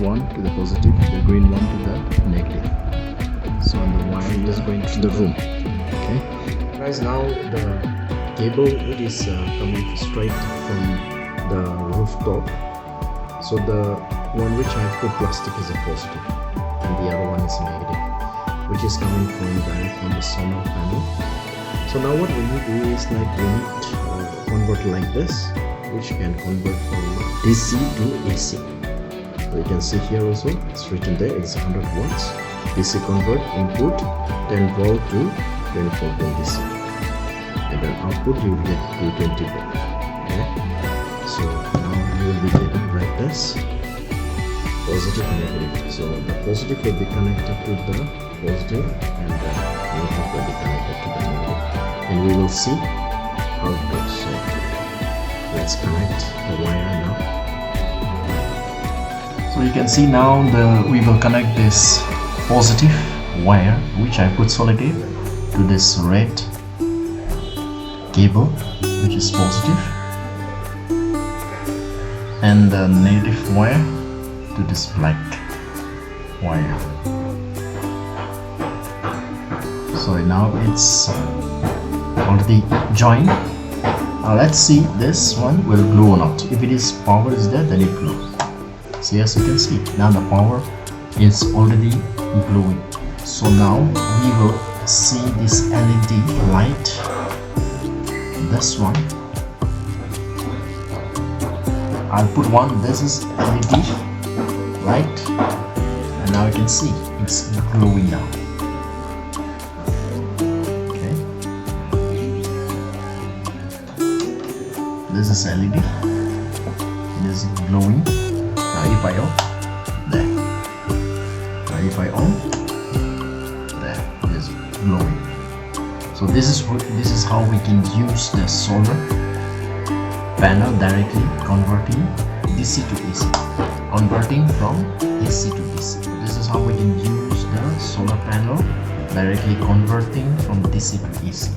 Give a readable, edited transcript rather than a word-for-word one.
one to the positive, the green one to the negative. So the wire is going to the room. Okay, guys, now the cable, it is coming straight from the rooftop. So the one which I put plastic is a positive and the other one is negative, which is coming from the solar panel. So now what we need to do is like we need to convert like this, which can convert from DC to AC. So you can see here also it's written there, it's 100 watts. DC convert input 10 volt to 24 volt DC, and then output you will get 220 volt. Okay, so now you will be getting like this, positive and negative. So the positive will be connected to the positive and the negative will be connected to the negative, and we will see how it goes. So let's connect the wire now. So you can see now we will connect this positive wire, which I put solid-tape, to this red cable, which is positive, and the negative wire to this black wire. So now it's already joined. Now let's see this one will glow or not. If it is power is there, then it glows. See, as you can see, now the power is already glowing. So now we will see this LED light, this one. I'll put one, this is LED light, and now you can see it's glowing now. Okay, this is LED, it is glowing. Now if I on, there. Now if I on, there, it is glowing. So this is how we can use the solar panel directly converting DC to AC, converting from AC to DC. This is how we can use the solar panel directly converting from DC to AC.